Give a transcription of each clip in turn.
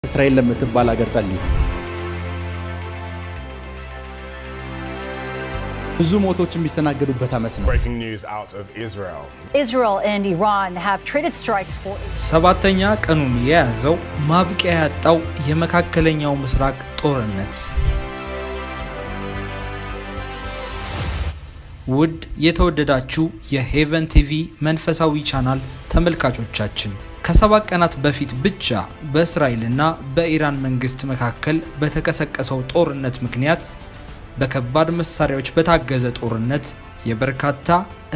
እስራኤል ለምትባል ሀገር ጸልዩ። ብዙ ሞቶች የሚስተናገዱበት ዓመት ነው። Breaking news out of Israel. Israel and Iran have traded strikes for ሰባተኛ ቀኑን የያዘው ማብቂያ ያጣው የመካከለኛው ምስራቅ ጦርነት። ውድ የተወደዳችሁ የሄቨን ቲቪ መንፈሳዊ ቻናል ተመልካቾቻችን ከ7 ቀናት በፊት ብቻ በእስራኤልና በኢራን መንግስት መካከል በተቀሰቀሰው ጦርነት ምክንያት በከባድ መሳሪያዎች በታገዘ ጦርነት የበርካታ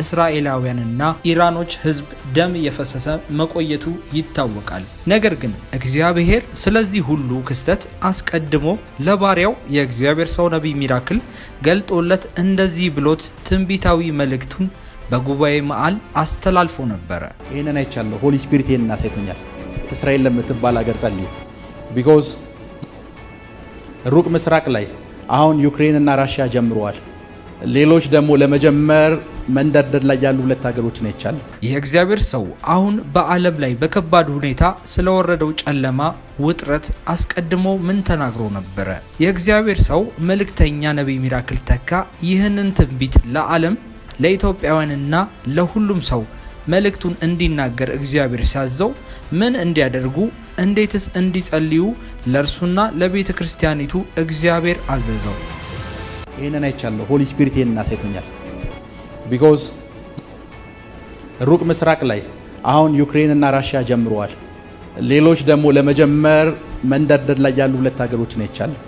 እስራኤላውያንና ኢራኖች ህዝብ ደም እየፈሰሰ መቆየቱ ይታወቃል። ነገር ግን እግዚአብሔር ስለዚህ ሁሉ ክስተት አስቀድሞ ለባሪያው የእግዚአብሔር ሰው ነቢይ ሚራክል ገልጦለት እንደዚህ ብሎት ትንቢታዊ መልእክቱን በጉባኤ መሃል አስተላልፎ ነበረ። ይሄንን አይቻለሁ። ሆሊ ስፒሪት ይሄንን አሳይቶኛል። እስራኤል ለምትባል ሀገር ጸልዩ። ቢኮዝ ሩቅ ምስራቅ ላይ አሁን ዩክሬን እና ራሽያ ጀምረዋል። ሌሎች ደግሞ ለመጀመር መንደርደር ላይ ያሉ ሁለት ሀገሮችን አይቻለሁ። የእግዚአብሔር ሰው አሁን በዓለም ላይ በከባድ ሁኔታ ስለወረደው ጨለማ ውጥረት አስቀድሞ ምን ተናግሮ ነበረ? የእግዚአብሔር ሰው መልእክተኛ ነቢይ ሚራክል ተካ ይህንን ትንቢት ለዓለም ለኢትዮጵያውያንና ለሁሉም ሰው መልእክቱን እንዲናገር እግዚአብሔር ሲያዘው ምን እንዲያደርጉ እንዴትስ እንዲጸልዩ ለእርሱና ለቤተ ክርስቲያኒቱ እግዚአብሔር አዘዘው። ይሄንን አይቻለሁ። ሆሊ ስፒሪት ይሄንን አሳይቶኛል። ቢኮዝ ሩቅ ምስራቅ ላይ አሁን ዩክሬን እና ራሽያ ጀምረዋል። ሌሎች ደግሞ ለመጀመር መንደርደር ላይ ያሉ ሁለት ሀገሮችን አይቻለሁ።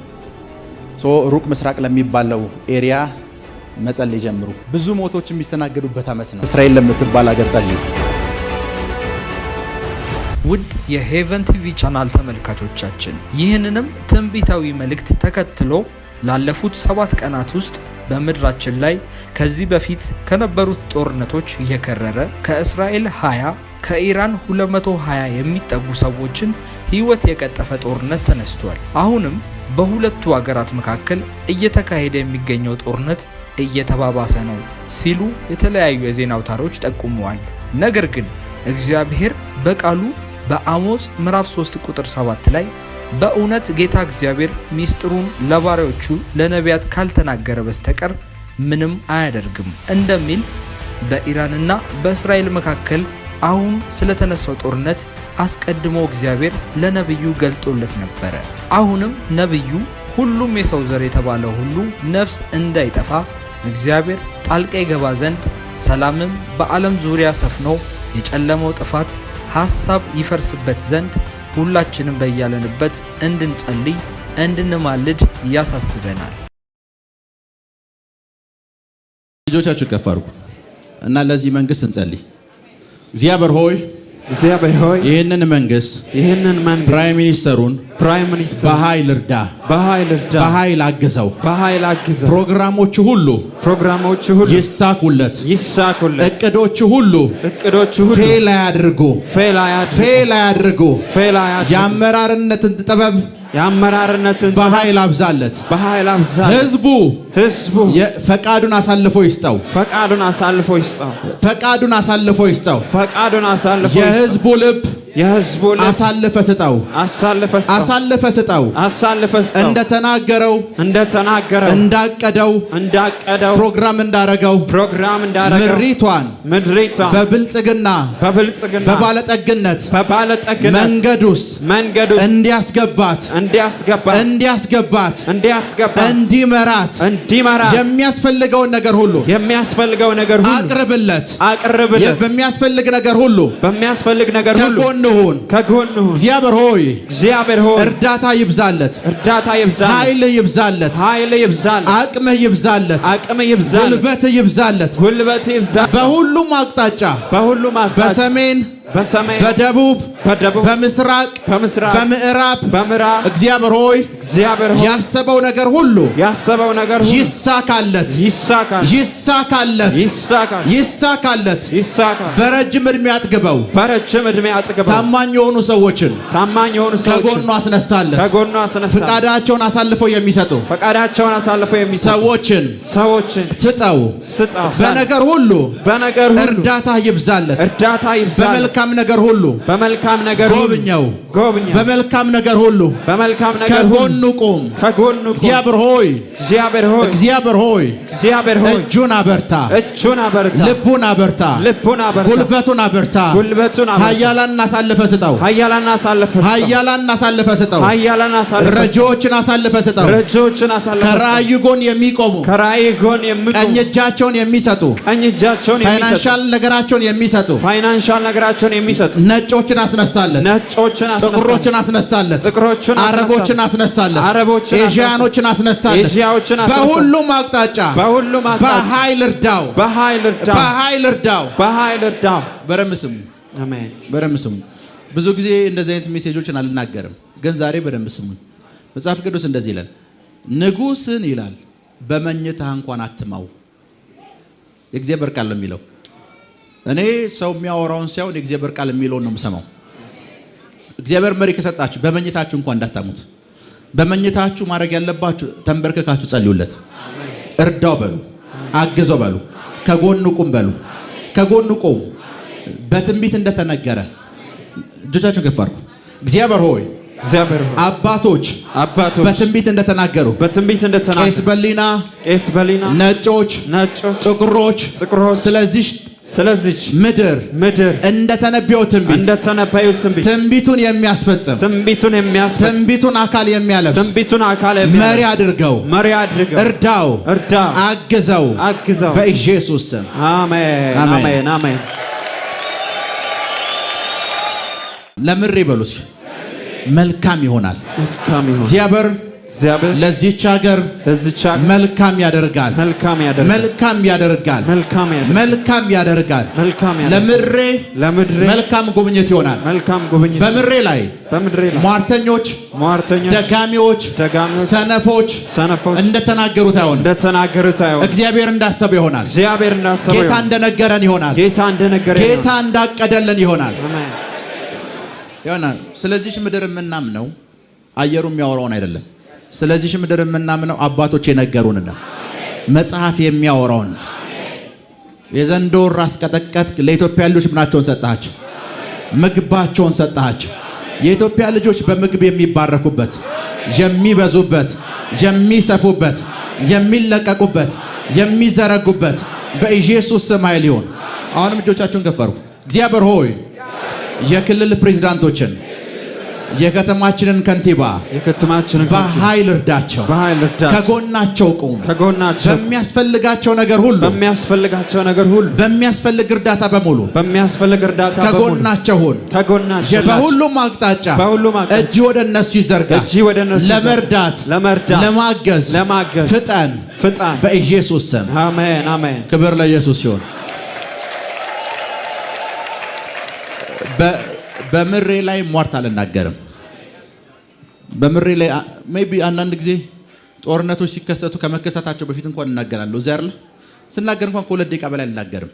ሩቅ ምስራቅ ለሚባለው ኤሪያ መጸለይ ጀምሩ። ብዙ ሞቶች የሚስተናገዱበት ዓመት ነው። እስራኤል ለምትባል ሀገር ጸልዩ። ውድ የሄቨን ቲቪ ቻናል ተመልካቾቻችን ይህንንም ትንቢታዊ መልእክት ተከትሎ ላለፉት 7 ቀናት ውስጥ በምድራችን ላይ ከዚህ በፊት ከነበሩት ጦርነቶች የከረረ ከእስራኤል 20 ከኢራን 220 የሚጠጉ ሰዎችን ሕይወት የቀጠፈ ጦርነት ተነስቷል። አሁንም በሁለቱ ሀገራት መካከል እየተካሄደ የሚገኘው ጦርነት እየተባባሰ ነው ሲሉ የተለያዩ የዜና አውታሮች ጠቁመዋል። ነገር ግን እግዚአብሔር በቃሉ በአሞጽ ምዕራፍ 3 ቁጥር 7 ላይ በእውነት ጌታ እግዚአብሔር ሚስጥሩን ለባሪያዎቹ ለነቢያት ካልተናገረ በስተቀር ምንም አያደርግም እንደሚል በኢራንና በእስራኤል መካከል አሁን ስለተነሳው ጦርነት አስቀድሞ እግዚአብሔር ለነብዩ ገልጦለት ነበረ። አሁንም ነብዩ ሁሉም የሰው ዘር የተባለው ሁሉ ነፍስ እንዳይጠፋ እግዚአብሔር ጣልቃ ይገባ ዘንድ ሰላምም በዓለም ዙሪያ ሰፍኖ የጨለመው ጥፋት ሐሳብ ይፈርስበት ዘንድ ሁላችንም በያለንበት እንድንጸልይ እንድንማልድ ያሳስበናል። ልጆቻችሁ ከፍ አድርጉ እና ለዚህ መንግስት እንጸልይ። እግዚአብሔር ሆይ ይህንን መንግስት ፕራይም ሚኒስተሩን በኃይል እርዳ፣ በኃይል አግዘው፣ ፕሮግራሞቹ ሁሉ ይሳኩለት፣ እቅዶቹ ሁሉ ፌል አያድርጉ። የአመራርነትን ጥበብ በኃይል አብዛለት። ህዝቡ ፈቃዱን አሳልፎ ይስጠው። የህዝቡ ልብ አሳልፈ ስጠው። እንደተናገረው እንዳቀደው ፕሮግራም እንዳረገው ምድሪቷን በብልጽግና በባለጠግነት መንገድ ውስጥ እንዲያስገባት እንዲመራት የሚያስፈልገውን ነገር ሁሉ አቅርብለት። በሚያስፈልግ ነገር ሁሉ ከጎኑ ሁን። እግዚአብሔር ሆይ እርዳታ ይብዛለት፣ ኃይል ይብዛለት፣ አቅምህ ይብዛለት፣ ጉልበትህ ይብዛለት። በሁሉም አቅጣጫ በሰሜን በደቡብ በምስራቅ በምዕራብ እግዚአብሔር ሆይ ያሰበው ነገር ሁሉ ይሳካለት። በረጅም ዕድሜ አጥግበው። ታማኝ የሆኑ ሰዎችን ከጎኑ አስነሳለት። ፈቃዳቸውን አሳልፈው የሚሰጡ ሰዎችን ስጠው። በነገር ሁሉ እርዳታ ይብዛለት። በመልካም ነገር ሁሉ በመልካም ነገር ጎብኘው በመልካም ነገር ሁሉ ከጎኑ ቁም። እግዚአብሔር ሆይ እጁን አበርታ፣ ልቡን አበርታ፣ ጉልበቱን አበርታ። ኃያላን አሳልፈ ስጠው፣ ረጂዎችን አሳልፈ ስጠው። ከራእዩ ጎን የሚቆሙ ቀኝ እጃቸውን የሚሰጡ ፋይናንሻል ነገራቸውን የሚሰጡ ነጮችን አስነሳለት፣ ጥቁሮችን አስነሳለት፣ አረቦችን አስነሳለት፣ ኤዥያኖችን አስነሳለት። በሁሉም አቅጣጫ በኃይል እርዳው። በደንብ ስሙ። ብዙ ጊዜ እንደዚህ አይነት ሜሴጆችን አልናገርም፣ ግን ዛሬ በደንብ ስሙኝ። መጽሐፍ ቅዱስ እንደዚህ ይላል፣ ንጉሥን ይላል በመኝታህ እንኳን አትማው። የእግዚአብሔር ቃል ነው የሚለው። እኔ ሰው የሚያወራውን ሳይሆን የእግዚአብሔር ቃል የሚለውን ነው የምሰማው። እግዚአብሔር መሪ ከሰጣችሁ በመኝታችሁ እንኳን እንዳታሙት። በመኝታችሁ ማድረግ ያለባችሁ ተንበርክካችሁ ጸልዩለት፣ እርዳው በሉ፣ አግዘው በሉ፣ ከጎኑ ቁም በሉ። ከጎኑ ቁም። በትንቢት እንደተነገረ እጆቻችሁን ከፍ አድርጉ። እግዚአብሔር ሆይ አባቶች በትንቢት እንደተናገሩ ቄስ በሊና ነጮች፣ ጥቁሮች ስለዚህ ምድር እንደተነበየው ትንቢቱን የሚያስፈጽም ትንቢቱን አካል የሚያለብስ መሪ አድርገው፣ እርዳው፣ አግዘው በኢየሱስ ስም አሜን። ለምሬ በሉስ መልካም ይሆናል። እግዚአብሔር ለዚህች ሀገር መልካም ያደርጋል። ለምድሬ መልካም ጉብኝት ይሆናል። በምድሬ ላይ ሟርተኞች፣ ደጋሚዎች፣ ሰነፎች እንደተናገሩት አይሆንም። እግዚአብሔር እንዳሰበው ይሆናል። ጌታ እንደነገረን ይሆናል። ጌታ እንዳቀደልን ይሆናል። ስለዚህ ምድር የምናምነው አየሩ የሚያወራውን አይደለም። ስለዚህ ምድር የምናምነው አባቶች የነገሩን መጽሐፍ የሚያወራውን። የዘንዶ ራስ ቀጠቀጥ ለኢትዮጵያ ልጆች ምናቸውን ሰጣቸው? ምግባቸውን ሰጣቸው። የኢትዮጵያ ልጆች በምግብ የሚባረኩበት፣ የሚበዙበት፣ የሚሰፉበት፣ የሚለቀቁበት፣ የሚዘረጉበት በኢየሱስ ስም ኃይል ይሁን። አሁንም እጆቻችሁን ከፈሩ። እግዚአብሔር ሆይ የክልል ፕሬዝዳንቶችን የከተማችንን ከንቲባ በኃይል እርዳቸው፣ ከጎናቸው ቁም። በሚያስፈልጋቸው ነገር ሁሉ በሚያስፈልግ እርዳታ በሙሉ ከጎናቸው ሁን። በሁሉም አቅጣጫ እጅ ወደ እነሱ ይዘርጋ። ለመርዳት ለማገዝ ፍጠን በኢየሱስ ስም አሜን። ክብር ለኢየሱስ ይሁን። በምሬ ላይ ሟርት አልናገርም። በምሬ ላይ ሜቢ አንዳንድ ጊዜ ጦርነቶች ሲከሰቱ ከመከሰታቸው በፊት እንኳን እናገራለሁ። እዚያ አይደል ስናገር እንኳን ከሁለት ደቂቃ በላይ አልናገርም።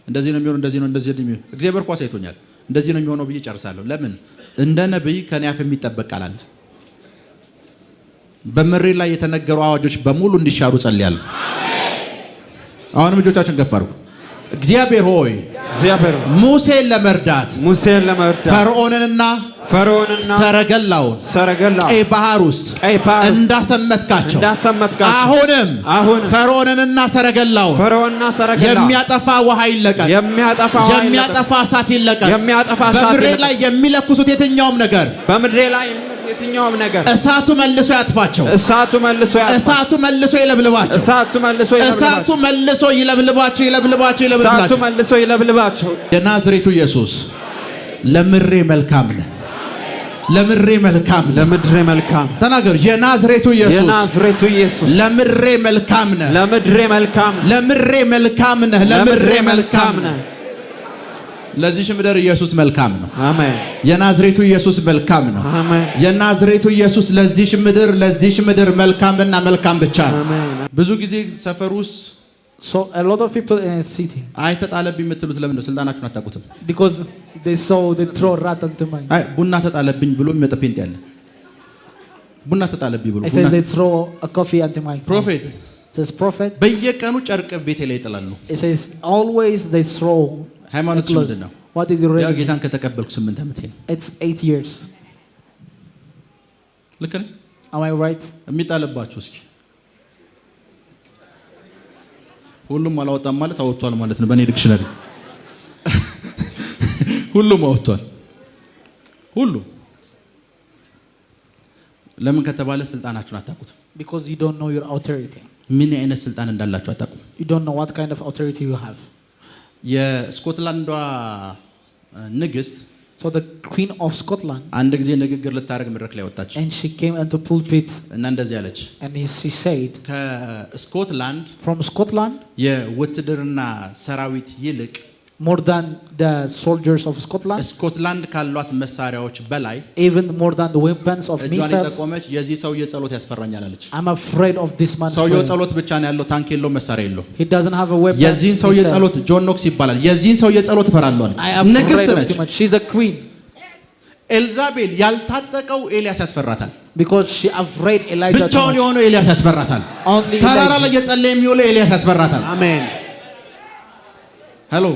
እንደዚህ ነው የሚሆነው፣ እንደዚህ ነው የሚሆነው። እግዚአብሔር ኳስ አይቶኛል። እንደዚህ ነው የሚሆነው ብዬ ጨርሳለሁ። ለምን? እንደ ነብይ ከኔ አፍ የሚጠበቅ ቃል አለ። በምሬ ላይ የተነገሩ አዋጆች በሙሉ እንዲሻሩ ጸልያለሁ። አሁንም እጆቻችሁን ከፍ አድርጉ። እግዚአብሔር ሆይ ሙሴን ለመርዳት ፈርዖንንና ሰረገላውን ቀይ ባህር ውስጥ እንዳሰመጥካቸው አሁንም ፈርዖንንና ሰረገላውን የሚያጠፋ ውሃ ይለቀቅ፣ የሚያጠፋ እሳት ይለቀቅ። በምድሬ ላይ የሚለኩሱት የትኛውም ነገር እሳቱ መልሶ ያጥፋቸው። እሳቱ መልሶ ይለብልባቸው። እሳቱ መልሶ ይለብልባቸው። የናዝሬቱ ኢየሱስ ለምድሬ መልካም ነህ። ለምድሬ መልካም ተናገሩ። የናዝሬቱ ኢየሱስ ለምድሬ መልካም ነህ። ለምድሬ መልካም ነህ። ለዚህ ምድር ኢየሱስ መልካም ነው። አሜን። የናዝሬቱ ኢየሱስ መልካም ነው። አሜን። የናዝሬቱ ኢየሱስ ለዚህ ምድር መልካምና መልካም ብቻ ነው። አሜን። ብዙ ጊዜ ሰፈር ውስጥ so a lot of people in a city አይተጣለብኝ የምትሉት ለምን ነው? ስልጣናችሁን አታውቁትም። because they throw rat into my ቡና ተጣለብኝ ብሎ የሚመጣ ፔንት ያለ ቡና ተጣለብኝ ብሎ I say they throw a coffee into my prophet says prophet በየቀኑ ጨርቅ ቤቴ ላይ ይጥላሉ። it says always they throw ሃይማኖት ምንድን ነው? What is your ያ religion? ጌታን ከተቀበልኩ 8 ዓመቴ ነው። It's 8 years. ልክ ነኝ? Am I right? የሚጣልባችሁ እስኪ ሁሉም አላወጣም ማለት አወጥቷል ማለት ነው። በእኔ ዲክሽነሪ ሁሉም አወጥቷል። ሁሉም ለምን ከተባለ ስልጣናችሁን አታውቁትም። Because you don't know your authority. ምን አይነት ስልጣን እንዳላችሁ አታውቁም። You don't know what kind of authority you have. የስኮትላንዷ ንግስት So the Queen of Scotland, አንድ ጊዜ ንግግር ልታደርግ መድረክ ላይ ወጣች and she came into pulpit, እና እንደዚህ አለች። and she said, ከስኮትላንድ from Scotland, የውትድርና ሰራዊት ይልቅ more than the soldiers of Scotland, ስኮትላንድ ካሏት መሳሪያዎች በላይ even more than the weapons of እጇን missiles, የጠቆመች የዚህ ሰውዬ ጸሎት ያስፈራኛል አለች። I'm afraid of this man's ሰውዬው prayer. ጸሎት ብቻ ነው ያለው፣ ታንክ የለው፣ መሳሪያ የለው። He doesn't have a weapon. የዚህን ሰውዬ he said. ጸሎት ጆን ኖክስ ይባላል። የዚህን ሰውዬ ጸሎት እፈራለሁ አለች። I am ንግስት afraid of ነች። too much. She's a queen. ኤልዛቤል ያልታጠቀው ኤልያስ ያስፈራታል። Because she afraid Elijah too ብቻውን much. የሆነው ኤልያስ ያስፈራታል። Only ተራራ ላይ Elijah. እየጸለየ የሚውለው ኤልያስ ያስፈራታል። Amen. ሄሎ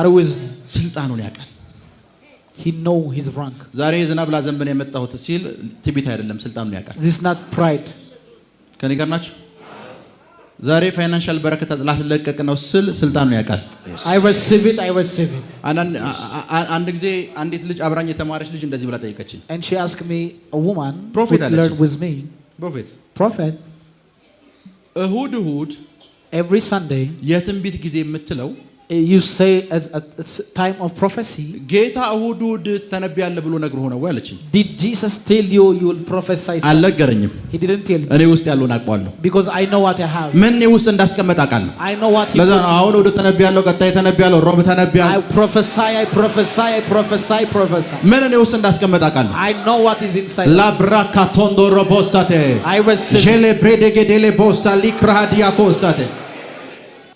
Are you with me? ስልጣኑን ያውቃል። He know his rank. ዛሬ ዝናብ ላዘንብን የመጣሁት ሲል ትዕቢት አይደለም፣ ስልጣኑን ያውቃል። This is not pride. ከኔ ጋር ናችሁ? ዛሬ ፋይናንሻል በረከት ላስለቀቅ ነው ስል ስልጣኑን ያውቃል። I receive it. I receive it. አንድ ጊዜ አንዲት ልጅ አብራኝ የተማረች ልጅ እንደዚህ ብላ ጠይቀችኝ። And she asked me, a woman who Prophet learned with me, ፕሮፌት prophet, እሁድ every Sunday, የትንቢት ጊዜ የምትለው you say as a time of prophecy. ጌታ እሁድ ተነብያለህ ብሎ ነግሮ ሆነ ወይ አለችኝ። Did Jesus tell you you will prophesy? አልነገረኝም። He didn't tell me. እኔ ውስጥ ያለውን አውቀዋለሁ። Because I know what I have. ምን እኔ ውስጥ እንዳስቀመጥ አውቃለሁ። I know what he ለዛ put ነው in አሁን ወደ ተነብያለሁ፣ ቀጣይ ተነብያለሁ፣ ሮብ I ተነብያለሁ። prophesy, I prophesy, I prophesy, prophesy. ምን እኔ ውስጥ እንዳስቀመጥ አውቃለሁ። I know what is inside. ላብራካቶንዶ ሮቦሳቴ I receive. ጄሌ ብሬዴጌዴሌ ቦሳ ሊክራዲያ ኮሳቴ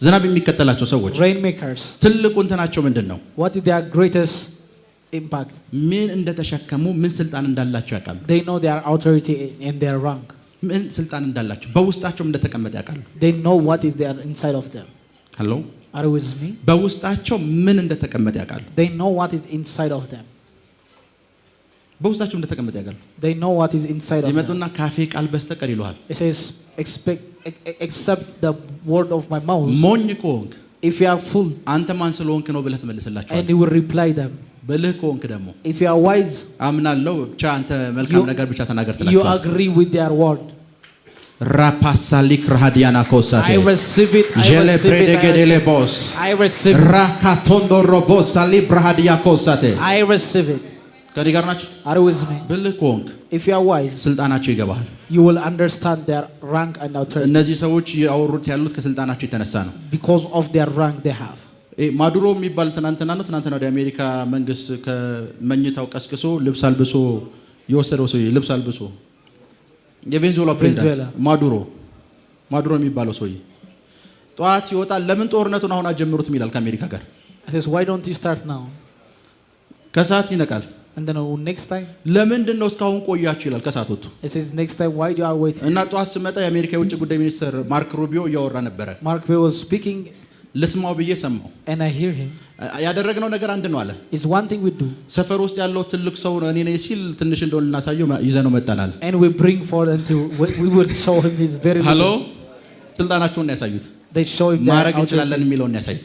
ዝናብ የሚከተላቸው ሰዎች Rainmakers. ትልቁ እንትናቸው ምንድን ነው? What is their greatest impact? ምን እንደተሸከሙ ምን ስልጣን እንዳላቸው ያውቃሉ። They know their authority in their rank. ምን ስልጣን እንዳላቸው በውስጣቸው እንደተቀመጠ ያውቃሉ። They know what is there inside of them. ሄሎ Are you with me? በውስጣቸው ምን እንደተቀመጠ ያውቃሉ። They know what is inside of them. በውስጣቸው እንደተቀመጠ ያውቃሉ። They know what is inside of them. ይመጡና ካፌ ቃል በስተቀር ይሉሃል። It says, except the word of my mouth. ሞኝ ከሆንክ If you are full, አንተ ማን ስለሆንክ ነው ብለህ and ትመልስላቸዋለህ። you will reply them. ብልህ ከሆንክ ደግሞ If you are wise, አምናለሁ ብቻ አንተ መልካም ነገር ብቻ ተናገር you ትላቸዋለህ። agree with their word. ራፓሳሊክ ራዲያና ኮሳቴ I receive it. I ጄሌ receive it. ብሬዴጌዴሌ ቦስ I receive it. ራካቶንዶ ሮቦሳሊ ብራሃዲያ ኮሳቴ I receive it. ከኔ ጋር ናችሁ? Are you with me? ብልህ ከሆንክ If you are wise, ስልጣናቸው ይገባሃል። you will understand their rank and authority. እነዚህ ሰዎች ያወሩት ያሉት ከስልጣናቸው የተነሳ ነው። Because of their rank they have. ማዱሮ የሚባል ትናንትና ወደ አሜሪካ መንግስት ከመኝታው ቀስቅሶ ልብስ አልብሶ የወሰደው ሰው ልብስ አልብሶ የቬንዙዌላ ፕሬዝዳንት ማዱሮ የሚባለው ሰውዬ ጧት ይወጣል። ለምን ጦርነቱን አሁን አጀምሩት ይላል ከአሜሪካ ጋር። He says, why don't you start now? ከሰዓት ይነቃል። And then next time, ለምንድን ነው እስካሁን ቆያችሁ ይላል ከሰዓት ወጥቶ it says, next time, why you are waiting? እና ጧት ስመጣ የአሜሪካ የውጭ ጉዳይ ሚኒስትር ማርክ ሩቢዮ እያወራ ነበረ። Mark Rubio was speaking, ልስማው ብዬ ሰማው። and I hear him. ያደረግነው ነገር አንድ ነው አለ። It's one thing we do, ሰፈር ውስጥ ያለው ትልቅ ሰው ነው እኔ ነኝ ሲል ትንሽ እንደሆነ ልናሳየው ይዘነው መጣናል። and we bring forward until we will show him his very ሃሎ little. ስልጣናቸውን ያሳዩት They show him their ማድረግ እንችላለን authority. የሚለውን ያሳዩት።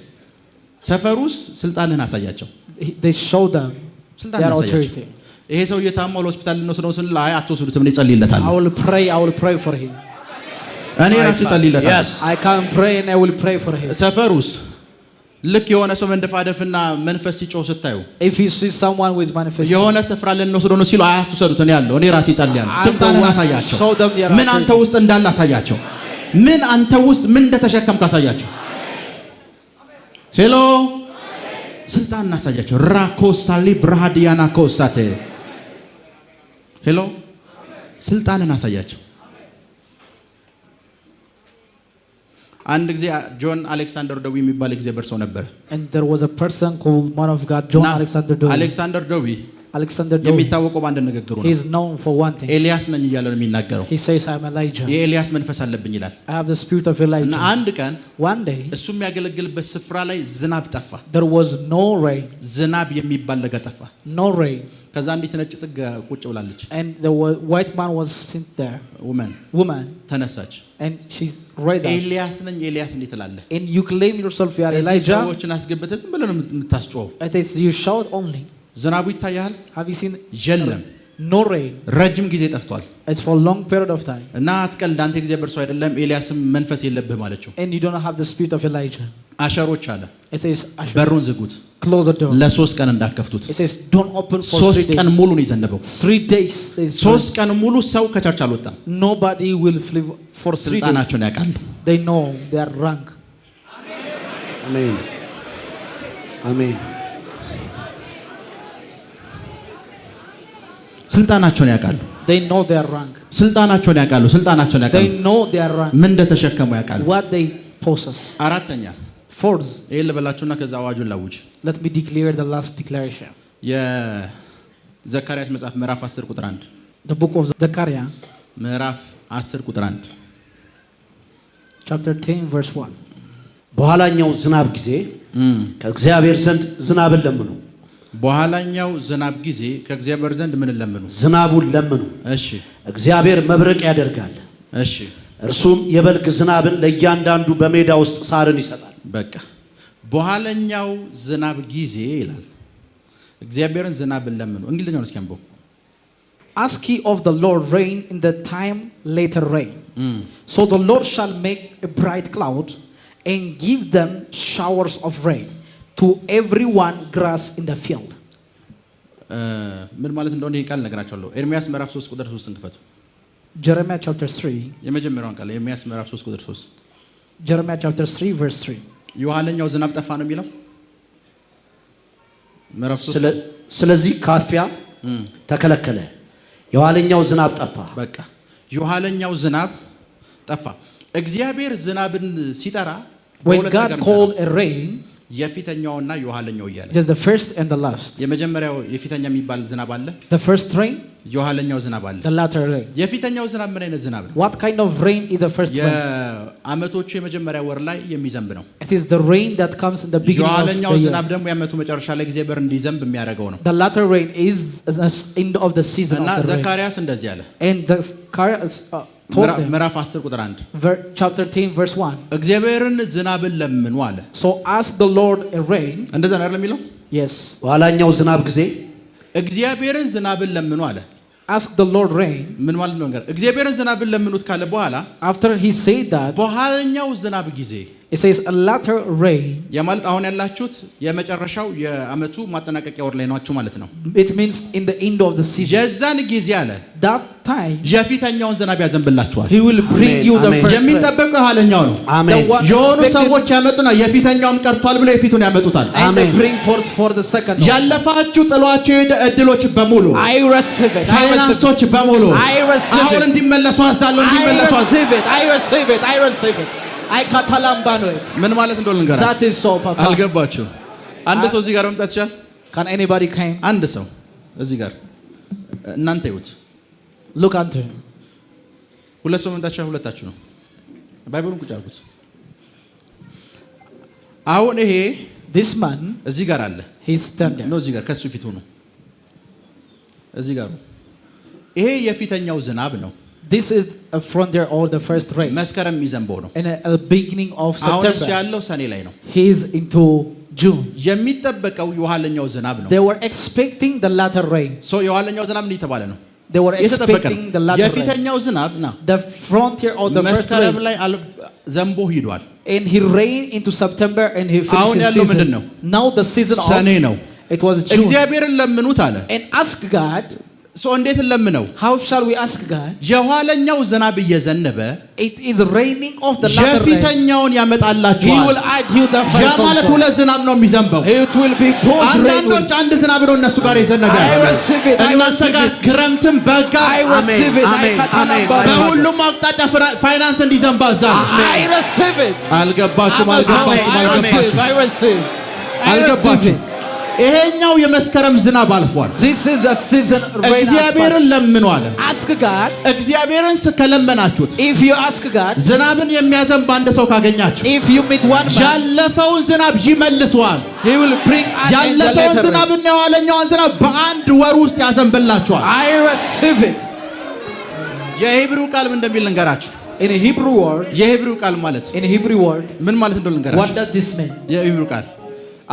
ሰፈር ውስጥ ስልጣንን አሳያቸው። They show them ስልጣን their አሳያቸው። authority. ይሄ ሰው እየታመመ ለሆስፒታል ልንወስደው ስንል አይ አትወስዱትም እኔ እጸልይለታለሁ። I will pray for him. እኔ ራሴ እጸልይለታለሁ። I can pray and I will pray for him. ሰፈር ውስጥ ልክ የሆነ ሰው መንደፋደፍና መንፈስ ሲጮህ ስታዩ If you see someone who is manifesting, የሆነ ስፍራ ልንወስደው ነው ሲሉ አይ አትወስዱት እኔ ያለው እኔ ራሴ እጸልያለሁ። ስልጣንን አሳያቸው። show them their ምን አንተ authority. ውስጥ እንዳለ አሳያቸው። ምን አንተ ውስጥ ምን እንደተሸከምክ አሳያቸው። ሄሎ ስልጣን እናሳያቸው። ራኮሳሊ ብራሃዲያና ኮሳቴ ሄሎ ስልጣንን አሳያቸው። አንድ ጊዜ ጆን አሌክሳንደር ዶዊ የሚባል እግዚአብሔር ሰው ነበር። And there was a person called man of God, John Alexander Dowie. አሌክሳንደር ዶዊ Alexander Dowie. የሚታወቀው በአንድ ንግግሩ ነው። He is known for one thing. ኤልያስ ነኝ እያለ ነው የሚናገረው። He says I'm Elijah. የኤልያስ መንፈስ አለብኝ ይላል። I have the spirit of Elijah. እና አንድ ቀን one day እሱ የሚያገለግልበት ስፍራ ላይ ዝናብ ጠፋ። there was no rain. ዝናብ የሚባል ነገር ጠፋ። No rain. ከዛ አንዲት ነጭ ጥግ ቁጭ ብላለች። And the white man was sitting there. Woman ተነሳች። And she raised up. ኤልያስ ነኝ ኤልያስ እንዴት ትላለህ? And you claim yourself you are Elijah. ሰዎችን አስገብተህ ዝም ብለህ ነው የምታስጮኸው። It is you shout only. ዝናቡ ይታያል? Have you seen? የለም። No rain. ረጅም ጊዜ ጠፍቷል። It's for a long period of time. እና አትቀልድ አንተ እግዚአብሔር ሰው አይደለም ኤልያስም መንፈስ የለብህም አለችው። And you don't have the spirit of Elijah. አሸሮች አለ። It says Asher. በሩን ዝጉት። Close the door. ለ3 ቀን እንዳከፍቱት። It says don't open for 3 days. 3 ቀን ሙሉ ነው የዘነበው። 3 days. 3 ቀን ሙሉ ሰው ከቸርች አልወጣም። Nobody will flee for 3 days. ስልጣናቸውን ያውቃሉ። They know their rank. አሜን አሜን። ስልጣናቸውን ያውቃሉ። They know their rank. ስልጣናቸውን ያውቃሉ። ስልጣናቸውን ያውቃሉ። They know their rank. ምን እንደተሸከሙ ያውቃሉ። What they possess. አራተኛ Fourth. ይሄን ልበላችሁና ከዛ አዋጁን ላውጅ። Let me declare the last declaration. የዘካርያስ መጽሐፍ ምዕራፍ 10 ቁጥር 1 The book of Zechariah ምዕራፍ 10 ቁጥር 1 chapter 10 verse 1. በኋላኛው ዝናብ ጊዜ ከእግዚአብሔር ዘንድ ዝናብን ለምኑ። በኋላኛው ዝናብ ጊዜ ከእግዚአብሔር ዘንድ ምን ለምኑ? ዝናቡን ለምኑ። እሺ። እግዚአብሔር መብረቅ ያደርጋል። እሺ። እርሱም የበልግ ዝናብን ለእያንዳንዱ በሜዳ ውስጥ ሳርን ይሰጣል። በቃ በኋላኛው ዝናብ ጊዜ ይላል። እግዚአብሔርን ዝናብን ለምኑ። እንግሊዝኛውን እስኪ አንብቡ። Ask ye of the Lord rain in the time later rain. So the Lord shall make a bright cloud and give them showers of rain to everyone grass in the field. ምን ማለት እንደሆነ ይሄን ቃል ነግራችኋለሁ። ኤርሚያስ ምዕራፍ 3 ቁጥር 3 እንክፈቱ። Jeremiah chapter 3. የመጀመሪያውን ቃል ኤርሚያስ ምዕራፍ 3 ቁጥር 3 Jeremiah chapter 3 verse 3. የኋለኛው ዝናብ ጠፋ ነው የሚለው ምዕራፍ 3። ስለዚህ ካፊያ ተከለከለ፣ የኋለኛው ዝናብ ጠፋ። በቃ የኋለኛው ዝናብ ጠፋ። እግዚአብሔር ዝናብን ሲጠራ When God called a rain, የፊተኛውና የኋለኛው እያለ it is the first and the last. የመጀመሪያው የፊተኛ የሚባል ዝናብ አለ። The first rain, የኋለኛው ዝናብ አለ። the latter rain. የፊተኛው ዝናብ ምን አይነት ዝናብ ነው? What kind of rain is the first rain? የዓመቶቹ የመጀመሪያ ወር ላይ የሚዘንብ ነው። It is the rain that comes in the beginning of the የኋለኛው year. ዝናብ ደግሞ የዓመቱ መጨረሻ ላይ እግዚአብሔር እንዲዘንብ የሚያደርገው ነው። The latter rain is the end of the season እና of the rain. ዘካርያስ እንደዚህ አለ። And Zechariah told them, ምዕራፍ 10 ቁጥር 1 chapter 10 verse 1. እግዚአብሔርን ዝናብን ለምኑ አለ። So ask the Lord a rain. እንደዛ ነው አይደል የሚለው? Yes. በኋላኛው ዝናብ ጊዜ እግዚአብሔርን ዝናብን ለምኑ አለ። Ask the Lord rain. ምን ማለት ነው? እግዚአብሔርን ዝናብን ለምኑት ካለ በኋላ After he said that, በኋለኛው ዝናብ ጊዜ it says a latter rain. የማለት አሁን ያላችሁት የመጨረሻው የዓመቱ ማጠናቀቂያ ወር ላይ ናችሁ ማለት ነው። It means in the end of the season. የዛን ጊዜ አለ That time የፊተኛውን ዝናብ ያዘንብላችኋል። he will bring you the first rain. የሚጠበቀው የኋለኛው ነው። አሜን። የሆኑ ሰዎች ያመጡና የፊተኛውም ቀርቷል ብለው የፊቱን ያመጡታል። And they bring forth for the second one. ያለፋችሁ ጥሏቸው የሄደ እድሎች በሙሉ I receive it. ፋይናንሶች በሙሉ I receive it. አሁን እንዲመለሱ አዛለሁ። I እንዲመለሱ receive it. I receive it. I receive it. I katalambano it. ምን ማለት እንደሆነ ልንገራ። That is so, Papa. አልገባችሁ? አንድ ሰው እዚህ ጋር መምጣት ይችላል? Can anybody came? አንድ ሰው እዚህ ጋር እናንተ ይሁት Look unto him. ሁለት ሰው መምጣት ይችላል? ሁለታችሁ ነው። ባይብሉን ቁጭ አድርጉት። አሁን ይሄ This man, እዚህ ጋር አለ። he's standing. ነው እዚህ ጋር ከሱ ፊት ሆኖ እዚህ ጋር ይሄ የፊተኛው ዝናብ ነው። This is a frontier or the first rain. መስከረም የሚዘንበው ነው። In a beginning of አሁን እሱ September. ያለው ሰኔ ላይ ነው። He is into June. የሚጠበቀው የኋለኛው ዝናብ ነው። They were expecting the latter rain. ሶ የኋለኛው ዝናብ ምን እየተባለ ነው? They were የተጠበቀ expecting ነው። the latter rain. የፊተኛው ዝናብ ና The frontier or the first መስከረም rain. ላይ ዘንቦ ሂዷል። And he rained into September and he አሁን finished ያለው his ምንድን season. ነው? Now the season ሰኔ of ነው። it was June. እግዚአብሔርን ለምኑት አለ። And ask God. ሶ እንዴት ለምነው? How shall we ask God? የኋለኛው ዝናብ እየዘነበ It is raining of the latter rain. የፊተኛውን He ያመጣላችኋል። will add you the ያ first ማለት also. ሁለት ዝናብ ነው የሚዘንበው። It will be both rain. አንዳንዶች አንድ ዝናብ ነው እነሱ ጋር የዘነበ I receive it. I እናንተ receive ጋር it. ክረምትም በጋ I receive it. I Amen. katalambano. በሁሉም አቅጣጫ ፋይናንስ እንዲዘንባ እዛ I receive it. አልገባችሁም? I አልገባችሁም? receive. አልገባችሁም? I receive. I receive አልገባችሁም? it. ይሄኛው የመስከረም ዝናብ አልፏል። This is the season rain. እግዚአብሔርን ለምኑ አለ። Ask God. እግዚአብሔርን ከለመናችሁት If you ask God, ዝናብን የሚያዘንብ አንድ ሰው ካገኛችሁ if you meet one man, ያለፈውን ዝናብ ይመልሰዋል። he will bring us in the ያለፈውን later. ዝናብና የኋለኛውን ዝናብ በአንድ ወር ውስጥ ያዘንብላችኋል። I receive it. የሂብሩ ቃል ምን እንደሚል ልንገራችሁ። In a Hebrew word, የሂብሩ ቃል ማለት in a Hebrew word, ምን ማለት እንደሆነ ልንገራችሁ። what does this mean? የሂብሩ ቃል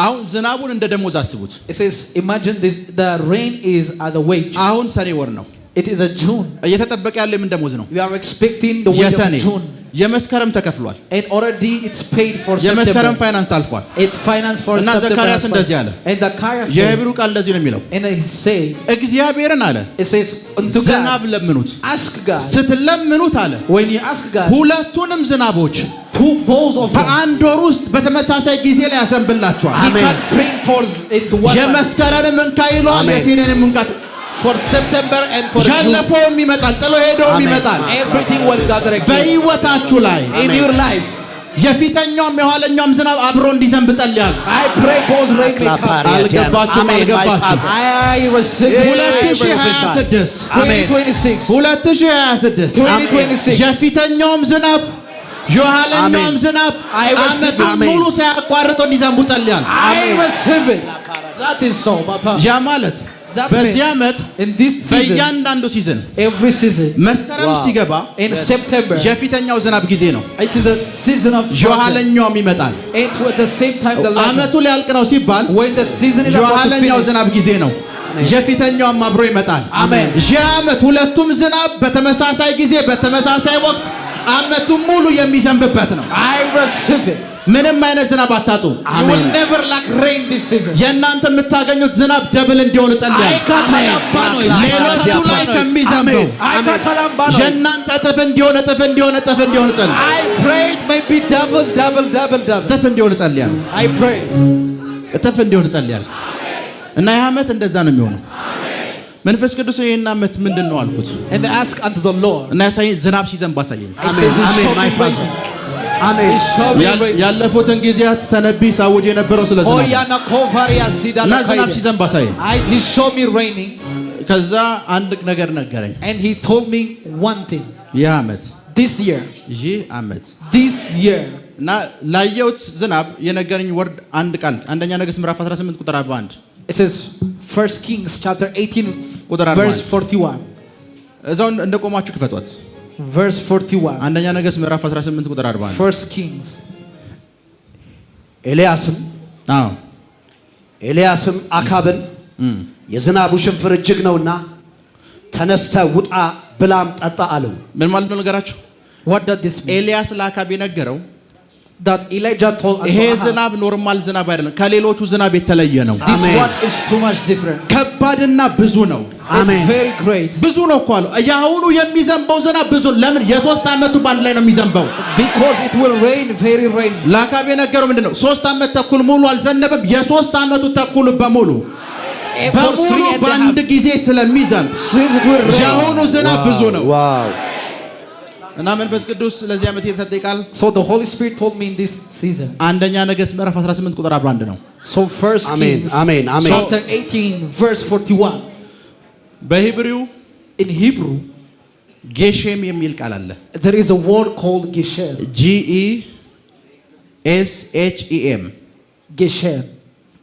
አሁን ዝናቡን እንደ ደሞዝ አስቡት። It says, imagine this, the rain is as a wage. አሁን ሰኔ ወር ነው። It is a June. እየተጠበቀ ያለው የምን ደሞዝ ነው? We are expecting the wage የሰኔ of June. የመስከረም ተከፍሏል። And already it's paid for የመስከረም September. ፋይናንስ አልፏል። It's finance for እና September. ዘካርያስ እንደዚህ አለ። And Zechariah said, የሂብሩ ቃል እንደዚህ ነው የሚለው። and he said, እግዚአብሔርን አለ it says, unto ዝናብ God, ለምኑት። ask God. ስትለምኑት አለ When you ask God, ሁለቱንም ዝናቦች two bowls of rain, በአንድ ወር ውስጥ በተመሳሳይ ጊዜ ላይ ያዘንብላችኋል። he can bring forth into one month. የመስከረንም እንካ ይለዋል፣ የሰኔንም እንካ። For September and for June. ያለፈውም ይመጣል፣ ጥሎ ሄዶም ይመጣል። Everything will gather again. በህይወታችሁ ላይ In your life, የፊተኛውም የኋለኛውም ዝናብ አብሮ እንዲዘንብ ጸልያለሁ። I pray both rain may come. አልገባችሁም? አልገባችሁም? I receive it. 2026 2026. 2026 2026. የፊተኛውም ዝናብ የኋለኛውም ዝናብ I receive ዓመቱን it. ሙሉ ሳያቋርጡ እንዲዘንቡ ጸልያለሁ። I receive it. That is so, Papa. ያ ማለት That በዚህ means ዓመት in this season, በእያንዳንዱ ሲዝን every season, መስከረም ሲገባ in September, የፊተኛው ዝናብ ጊዜ ነው፣ it is a season of drought. የኋለኛውም ይመጣል። And at the same time, the ዓመቱ latter. ሊያልቅ ነው ሲባል When the season is about to የኋለኛው finish, ዝናብ ጊዜ ነው፣ የፊተኛውም አብሮ ይመጣል። Amen. ይህ ዓመት ሁለቱም ዝናብ በተመሳሳይ ጊዜ በተመሳሳይ ወቅት ዓመቱን ሙሉ የሚዘንብበት ነው። I receive it. ምንም አይነት ዝናብ አታጡ። You will never lack rain this season. የእናንተ የምታገኙት ዝናብ ደብል እንዲሆን ጸልያለሁ። ሌሎቹ ላይ ከሚዘንበው የእናንተ እጥፍ እንዲሆን እጥፍ እንዲሆን እጥፍ እንዲሆን ጸልያለሁ። I pray it may be double, double, double, double. እጥፍ እንዲሆን ጸልያለሁ። I pray. እጥፍ እንዲሆን ጸልያለሁ። እና ይህ ዓመት እንደዛ ነው የሚሆነው። መንፈስ ቅዱስ ይሄን ዓመት ምንድን ነው አልኩት And ask unto the Lord. እና ያሳየኝ ዝናብ ሲዘንብ አሳየኝ። I said, He shall be rain. He shall be rain. ያለፉትን ጊዜያት ተነቢይ ሳውጅ የነበረው ስለ ዝናብ Hoyana kovaria zida እና la ዝናብ kaide. ሲዘንብ አሳየኝ። He showed me raining, ከዛ አንድ ነገር ነገረኝ። and he told me one thing. ይህ ዓመት This year, ይህ ዓመት this year, እና ላየሁት ዝናብ የነገረኝ ወርድ አንድ ቃል አንደኛ ነገሥት ምዕራፍ 18 ቁጥር 41 it says 1 Kings chapter 18 ቁጥር 41 verse 41. እዛው እንደቆማችሁ ክፈቷት። Verse 41. አንደኛ ነገሥት ምዕራፍ 18 ቁጥር 41 1 Kings. ኤልያስም አካብን የዝናቡ ሽንፍር እጅግ ነውና ተነስተ ውጣ ብላም ጠጣ አለው። ምን ማለት ነው ነገራችሁ? What does this mean? ኤልያስ ለአካብ የነገረው That Elijah told ይሄ Ahab, ዝናብ ኖርማል ዝናብ አይደለም፣ ከሌሎቹ ዝናብ የተለየ ነው። this one is too much different. ከባድና ብዙ ነው። It's very great. ብዙ ነው እኮ አለው። የአሁኑ የሚዘንበው ዝናብ ብዙ ለምን? የሶስት ዓመቱ ባንድ ላይ ነው የሚዘንበው። Because it will rain, very rain. ለአካብ የነገረው ምንድነው? 3 ዓመት ተኩል ሙሉ አልዘነበም። የ3 ዓመቱ ተኩል በሙሉ በሙሉ በአንድ ጊዜ ስለሚዘንብ Since it will rain. የአሁኑ ዝናብ ብዙ ነው። ዋው! እና መንፈስ ቅዱስ ለዚህ ዓመት የተሰጠ ቃል So the Holy Spirit told me in this season. አንደኛ ነገሥት ምዕራፍ 18 ቁጥር 41 ነው። So 1 Kings Amen. chapter 18 verse 41. በሂብሪው In Hebrew, ጌሼም የሚል ቃል አለ። there is a word called Geshem. GESHEM Geshem.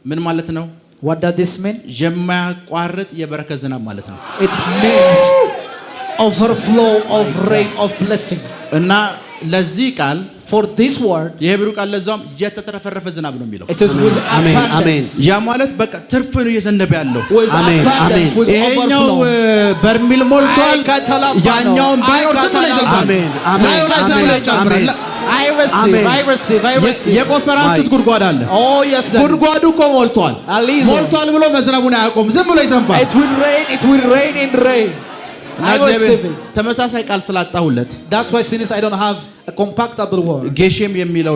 ምን ማለት ነው? What does this mean? የማያቋርጥ የበረከት ዝናብ ማለት ነው። It means overflow of rain of blessing. እና ለዚህ ቃል For this word, የሂብሩ ቃል ለዛም የተተረፈረፈ ዝናብ ነው የሚለው። it says with abundance. ያ ማለት በቃ ትርፍ ነው እየዘነበ ያለው። With abundance, with ይሄኛው overflow. በርሚል ሞልቷል፣ ያኛውን ባይኖር ዝም ብሎ ይዘንባል። ላዩ ላይ ዝም ብሎ ይጨምራል። I receive. የቆፈራችሁት ጉድጓድ አለ። Oh yes, Daddy. ጉድጓዱ እኮ ሞልቷል። ሞልቷል ብሎ መዝነቡን አያቆም፣ ዝም ብሎ ይዘንባል። It will rain and rain. እና I receive it. ተመሳሳይ ቃል ስላጣሁለት That's why since I don't have a compactable word. ጌሼም የሚለው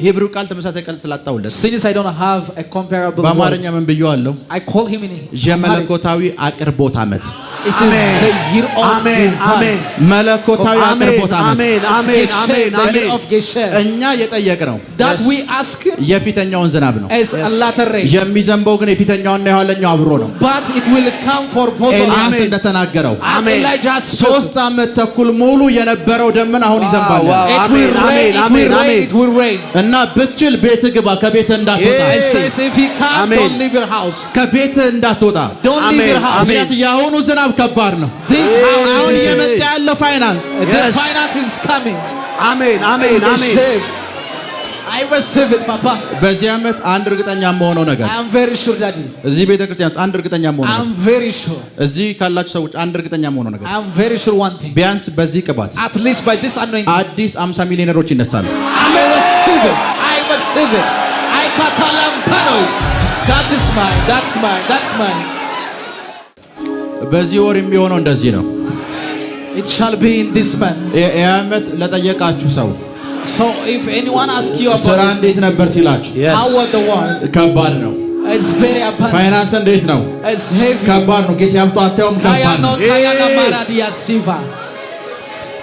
ሂብሩ ቃል ተመሳሳይ ቃል ስላጣውለት since I don't have a comparable word, በአማርኛ ምን ብየዋለሁ? I call him in የመለኮታዊ አቅርቦት ዓመት it is a year of divine. መለኮታዊ አቅርቦት ዓመት Gesher of Gesher. እኛ የጠየቅነው That we ask የፊተኛውን ዝናብ ነው። as a latter rain, የሚዘንበው ግን የፊተኛውና የኋለኛው አብሮ ነው። but it will come for both of ኤልያስ us. እንደተናገረው As Elijah spoke, 3 ዓመት ተኩል ሙሉ የነበረው ደመና አሁን ይዘንባል። it will rain, it will rain, it will rain. እና ብትችል ቤት ግባ፣ ከቤት እንዳትወጣ። It says if he can't, don't leave your house. ከቤት እንዳትወጣ። Don't leave your house. ምክንያቱም የአሁኑ ዝናብ ከባድ ነው። This house, አሁን እየመጣ ያለው ፋይናንስ the finance is coming. አሜን አሜን It's the አሜን shape. I receive it, Papa. በዚህ ዓመት አንድ እርግጠኛ የምሆነው ነገር I am very sure, Daddy. እዚህ ቤተክርስቲያን ውስጥ አንድ እርግጠኛ የምሆነው I ነገር am very sure. እዚህ ካላችሁ ሰዎች አንድ እርግጠኛ የምሆነው ነገር I am very sure one thing. ቢያንስ በዚህ ቅባት At least by this anointing, አዲስ 50 ሚሊዮነሮች ይነሳሉ። I receive it. I receive it. I katalam paroi. That is mine. That's mine. That's mine. በዚህ ወር የሚሆነው እንደዚህ ነው። It shall be in this month. ይህ ዓመት ለጠየቃችሁ ሰው So if anyone asks you ስራ about this, እንዴት ነበር ሲላችሁ how was the world? ከባድ ነው። It's very abundant. ፋይናንስ እንዴት ነው? It's heavy. ከባድ ነው። ጌስ ያምጡ አታዩም? ከባድ ነው። Kayana maradia siva.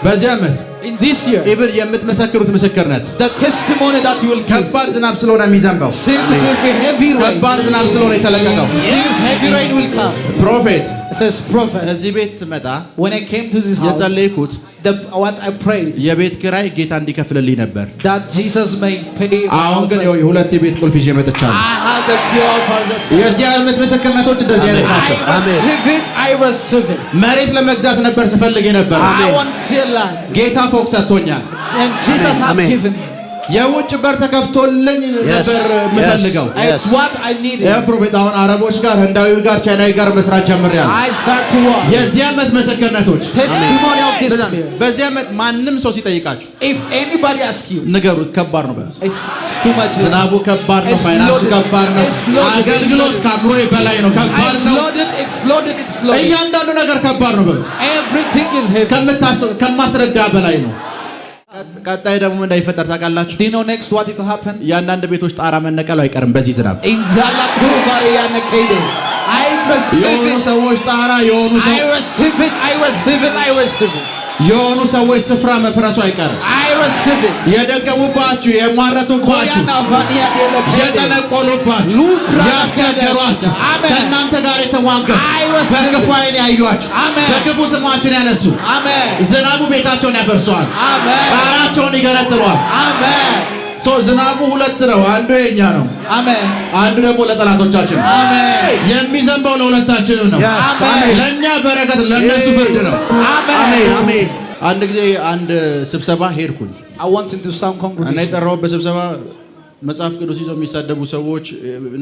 በዚህ ዓመት In this year, ኢቭን የምትመሰክሩት ምስክርነት the testimony that you will give, ከባድ ዝናብ ስለሆነ የሚዘንበው since it will be heavy rain, ከባድ ዝናብ ስለሆነ የተለቀቀው since heavy rain will come. ፕሮፌት It says, prophet, እዚህ ቤት ስመጣ when I came to this house, የጸለይኩት what I prayed, የቤት ኪራይ ጌታ እንዲከፍልልኝ ነበር። that Jesus may pay my አሁን house ግን rent. የሁለት የቤት ቁልፍ ይዤ መጥቻለሁ። I have the cure for the sin. የዚህ ዓመት ምስክርነቶች እንደዚህ አይነት ናቸው። I receive it. I receive it. መሬት ለመግዛት ነበር ስፈልግ ነበር። I want to see land. ጌታ ፎቅ ሰጥቶኛል። And Jesus has given me. የውጭ በር ተከፍቶልኝ ነበር የምፈልገው። It's what I needed. ፕሮፌት አሁን አረቦች ጋር፣ ህንዳዊ ጋር፣ ቻይናዊ ጋር መስራት ጀምሬያለሁ። I start to walk. የዚህ ዓመት ምስክርነቶች Testimony of this year. በዚህ ዓመት ማንም ሰው ሲጠይቃችሁ If anybody asks you, ንገሩት፣ ከባድ ነው በሉት። it's too much. ዝናቡ ከባድ ነው፣ It's ፋይናንሱ loaded. ከባድ ነው፣ It's loaded. አገልግሎት ከአእምሮዬ በላይ ነው፣ ከባድ It's ነው። loaded. It's loaded. It's loaded. እያንዳንዱ ነገር ከባድ ነው በሉት። Everything is heavy. ከማስረዳ በላይ ነው። ቀጣይ ደግሞ እንዳይፈጠር ታውቃላችሁ? Do you know next what it will happen? የአንዳንድ ቤቶች ጣራ መንቀሉ አይቀርም በዚህ ዝናብ። In Zalakuvariyana Kede. I receive የሆኑ it. ሰዎች ጣራ I receive it. I receive it. I receive it. የሆኑ ሰዎች ስፍራ መፍረሱ አይቀርም። I receive it. የደገሙባችሁ፣ የሟረቱባችሁ፣ Koyana Vania de la Kede. የጠነቆሉባችሁ፣ Lubra ያስቸገሯችሁ፣ Amen. ከእናንተ ጋር የተሟገቱ፣ I receive በክፉ ዓይን ያዩአችሁ፣ Amen. በክፉ ስማችሁን ያነሱ Amen. ዝናቡ ቤታቸውን ያፈርሰዋል፣ Amen. ጣራቸውን ይገለጥለዋል። Amen. ዝናቡ ሁለት ነው። አንዱ የኛ ነው፣ Amen. አንዱ ደግሞ ለጠላቶቻችን ነው። Amen. የሚዘንበው ለሁለታችንም ነው። Amen. ለእኛ በረከት፣ ለእነሱ ፍርድ ነው። Amen. Amen. አንድ ጊዜ አንድ ስብሰባ ሄድኩኝ I want to do some እና congregation. የጠራሁበት ስብሰባ መጽሐፍ ቅዱስ ይዘው የሚሳደቡ ሰዎች፣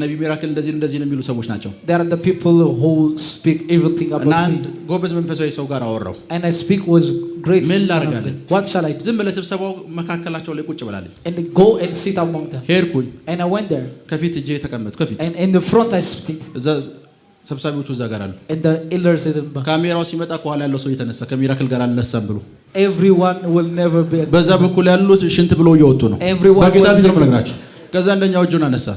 ነቢ ሚራክል እንደዚህ ነው የሚሉ ሰዎች ናቸው። There are the people who speak everything እና about አንድ me. ጎበዝ መንፈሳዊ ሰው ጋር አወራው። And I speak with great. ምን ላድርጋለን? What shall I do? ዝም ብለህ ስብሰባው መካከላቸው ላይ ቁጭ ብላለች። And go and sit among them. ሄድኩኝ፣ And I went there. ከፊት እጄ ተቀመጥኩ። ከፊት And in the front I sit. እዛ ሰብሳቢዎቹ እዛ ጋር አሉ። And the elders in the back. ካሜራው ሲመጣ ከኋላ ያለው ሰው የተነሳ ከሚራክል ጋር አልነሳም ብሎ Everyone will never be. በዛ በኩል ያሉት ሽንት ብሎ እየወጡ ነው። Everyone በጌታ will ፊት ነው be- የምነግራቸው። ከዛ አንደኛው እጁን አነሳ።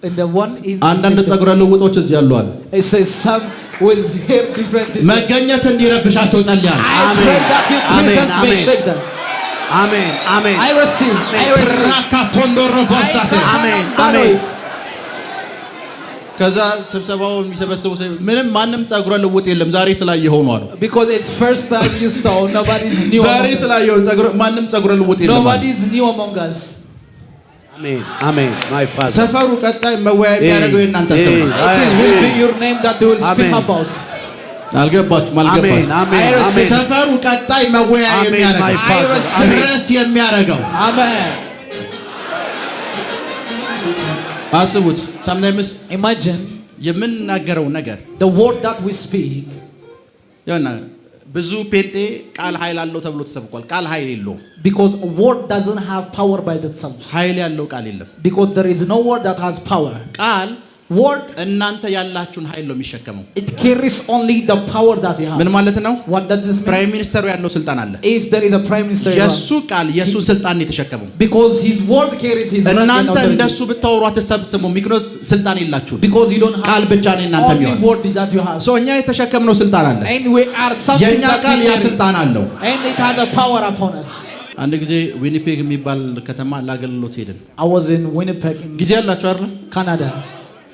And the one is. አንዳንድ ጸጉረ ልውጦች እዚህ ያሉ አለ። It says some will hear different. መገኘት እንዲረብሻቸው ጸልያለሁ። I pray that your presence may Amen. shake them. አሜን አሜን I receive. I receive. ራካቶንዶሮ ቦሳቴ አሜን Amen. አሜን ከዛ ስብሰባው የሚሰበስቡ ምንም ማንም ጸጉረ ልውጥ የለም። ዛሬ ስላየኸው ነው አሉ። Because it's first time you saw. Nobody's new. ዛሬ among us. ስላየኸው ማንም ጸጉረ ልውጥ የለም አሉ። Nobody's new among us. አሜን አሜን ማይ ፋዘር ሰፈሩ ቀጣይ መወያያ የሚያደርገው የእናንተ ስም ነው። It is will be your name that they will speak Amen. about. አልገባችሁም? አሜን አልገባችሁም? አሜን I አሜን ሰፈሩ ቀጣይ መወያያ አሜን ማይ የሚያደርገው ፋዘር ርዕስ የሚያደርገው Amen. አስቡት። sometimes Imagine የምንናገረው ነገር the word that we speak. ያና ብዙ ጴንጤ ቃል ኃይል አለው ተብሎ ተሰብኳል። ቃል ኃይል የለውም። Because a word doesn't have power by themselves. ኃይል ያለው ቃል የለም። Because there is no word that has power. ቃል word, እናንተ ያላችሁን ኃይል ነው የሚሸከመው። it carries only the power that you have. ምን ማለት ነው? What does this mean? ፕራይም ሚኒስተሩ ያለው ስልጣን አለ። If there is a prime minister, የሱ ቃል የሱ ስልጣን ነው የተሸከመው። because his word carries his right. እናንተ እንደሱ ብታወሩ አትሰብስሙ። ምክንያት ስልጣን የላችሁም። Because you don't have ቃል ብቻ ነው እናንተ only የሚሆን። word that you have. ሶ እኛ የተሸከምነው ስልጣን አለ። And we are something የኛ that ቃል we ያ carry. ስልጣን አለው። And it has a power upon us. አንድ ጊዜ ዊኒፔግ የሚባል ከተማ ላገልግሎት ሄድን። I was in Winnipeg in ጊዜ ያላችሁ አይደል? Canada.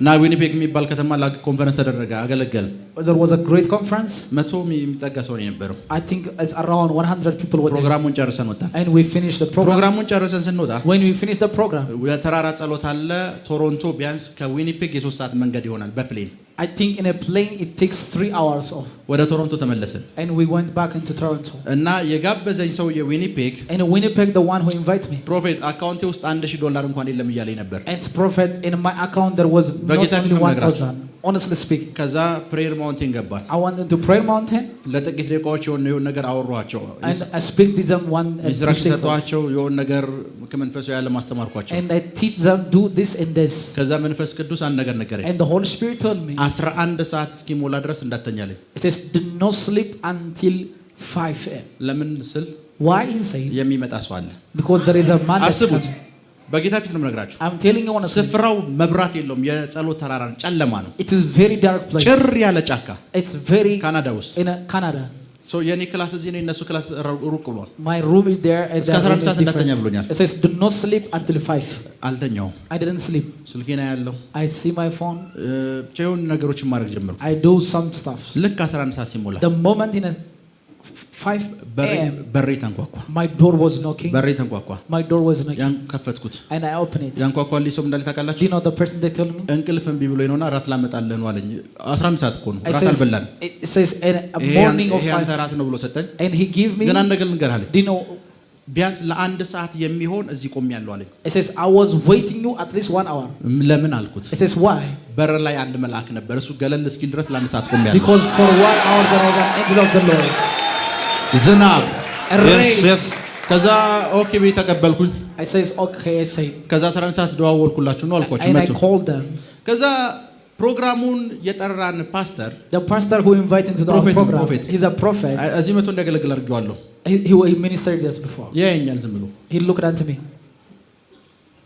እና ዊኒፔግ የሚባል ከተማ ኮንፈረንስ ተደረገ፣ አገለገል። There was a great conference. 100 የሚጠጋ ሰው ነው የነበረው። I think it's around 100 people were there. ፕሮግራሙን ጨርሰን ወጣን። And we finished the program. ፕሮግራሙን ጨርሰን ስንወጣ When we finished the program, የተራራ ጸሎት አለ። ቶሮንቶ ቢያንስ ከዊኒፔግ የ3 ሰዓት መንገድ ይሆናል በፕሌን። I think in a plane it takes 3 hours off. ወደ ቶሮንቶ ተመለስን And we went back into Toronto. እና የጋበዘኝ ሰው የዊኒፔግ And in Winnipeg, the one who invited me. ፕሮፌት አካውንቴ ውስጥ $1000 እንኳን የለም እያለኝ ነበር። And prophet, in my account there was not በጌታ ፊት only ነው የምነግራችሁ። 1,000. Honestly speaking, ከዛ ፕሬየር ማውንቴን ገባን። I went into prayer mountain ለጥቂት ደቂቃዎች የሆነ ነገር አወራኋቸው። and I speak to them one ኢንስትራክሽን ሰጠኋቸው። የሆነ ነገር ከመንፈሱ ያለ ማስተማርኳቸው። and I teach them do this and this. ከዛ መንፈስ ቅዱስ አንድ ነገር ነገረኝ። And the Holy Spirit told me, 11 ሰዓት እስኪሞላ ድረስ እንዳተኛለኝ። it says, do not sleep until 5 a.m. ለምን ስል Why is it? የሚመጣ ሰው አለ። Because there is a man that's አስቡት፣ coming. በጌታ ፊት ነው የምነግራችሁ። I'm telling you honestly, ስፍራው መብራት የለውም። የጸሎት ተራራ ነው፣ ጨለማ ነው። it is very dark place. ጭር ያለ ጫካ It's very ካናዳ ውስጥ። in Canada. ሶ የኔ ክላስ እዚህ ነው፣ የነሱ ክላስ ሩቅ ብሏል። My room is there and እስከ the room 11 is ሰዓት እንዳተኛ different. ብሎኛል። It says do not sleep until 5. አልተኛውም። I didn't sleep. ስልኬና ያለው I see my phone. ብቻ የሆኑ ነገሮችን ማድረግ ጀመርኩ። I do some stuff. ልክ 11 ሰዓት ሲሞላ The moment in a 5 a.m. በሬ ተንኳኳ። my door was knocking. በሬ ተንኳኳ። My door was knocking. ያን ከፈትኩት። And I opened it. ያንኳኳልኝ ሰው እንዳለ Do ታውቃላችሁ? you know the person they told me? እንቅልፍ እምቢ ብሎኝ ነውና ራት ላመጣልህ ነው አለኝ። 11 ሰዓት እኮ ነው፣ ራት አልበላንም። It says in a morning of ይሄ አንተ 5. ራት ነው ብሎ ሰጠኝ። And he gave me, ግን አንድ ነገር ልንገርህ አለኝ። do you know, ቢያንስ ለአንድ ሰዓት የሚሆን እዚህ ቆሜያለሁ አለኝ። it says I was waiting you at least 1 hour. ለምን አልኩት። It says why? በር ላይ አንድ መልአክ ነበር፣ እሱ ገለል እስኪል ድረስ ለአንድ ሰዓት ቆሜያለሁ። Because for 1 hour there was an angel of the Lord. ዝናብ A rain. ከዛ ኦኬ ቤት ተቀበልኩኝ። I says okay, I say. ከዛ 11 ሰዓት ደዋወልኩላችሁ ነው አልኳችሁ። And I መጡ። called them. ከዛ ፕሮግራሙን የጠራን ፓስተር The pastor who invited into the Prophet, program, prophet. he's a prophet. እዚህ መቶ እንዲያገለግል አድርጌዋለሁ። He ministered just before. ያየኛል ዝም ብሎ He looked unto me.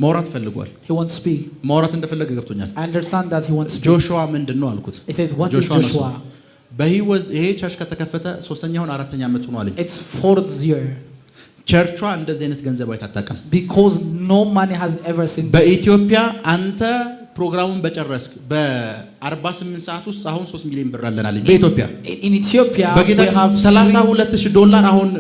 ማውራት ፈልጓል። He wants to speak. ማውራት እንደፈለገ ገብቶኛል። I understand that he wants to speak. ጆሹዋ ምንድን ነው አልኩት። It says what is ጆሹዋ ነው Joshua? ስሙ። በህይወት ይሄ ቸርች ከተከፈተ 3ኛውን 4ኛ ዓመቱ ነው አለኝ። It's 4th year. ቸርቿ እንደዚህ አይነት ገንዘብ አይታጣቀም። Because no money has ever seen this. በኢትዮጵያ አንተ ፕሮግራሙን በጨረስክ በ48 ሰዓት ውስጥ አሁን 3 ሚሊዮን ብር አለን አለኝ። በኢትዮጵያ In Ethiopia በጌታ we have $32,000 አሁን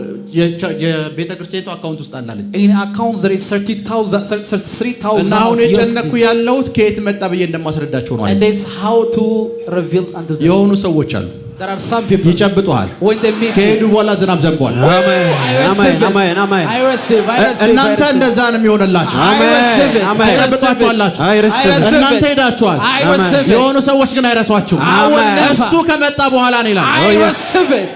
የቤተክርስቲያኑ አካውንት ውስጥ አለ አለኝ። in accounts there is 33,000 እና አሁን of የጨነኩ USD. ያለሁት ከየት መጣ ብዬ እንደማስረዳቸው ነው And አለኝ። that's how to reveal unto them. የሆኑ ሰዎች አሉ There are some people ይጨብጡሃል። when they meet ከሄዱ በኋላ ዝናብ ዘንቧል። I receive እናንተ እንደዛ ነው የሚሆንላችሁ። ተጨብጣችኋላችሁ። እናንተ ሄዳችኋል። የሆኑ ሰዎች ግን አይረሷችሁም። እሱ ከመጣ በኋላ ነው ይላል። I receive it.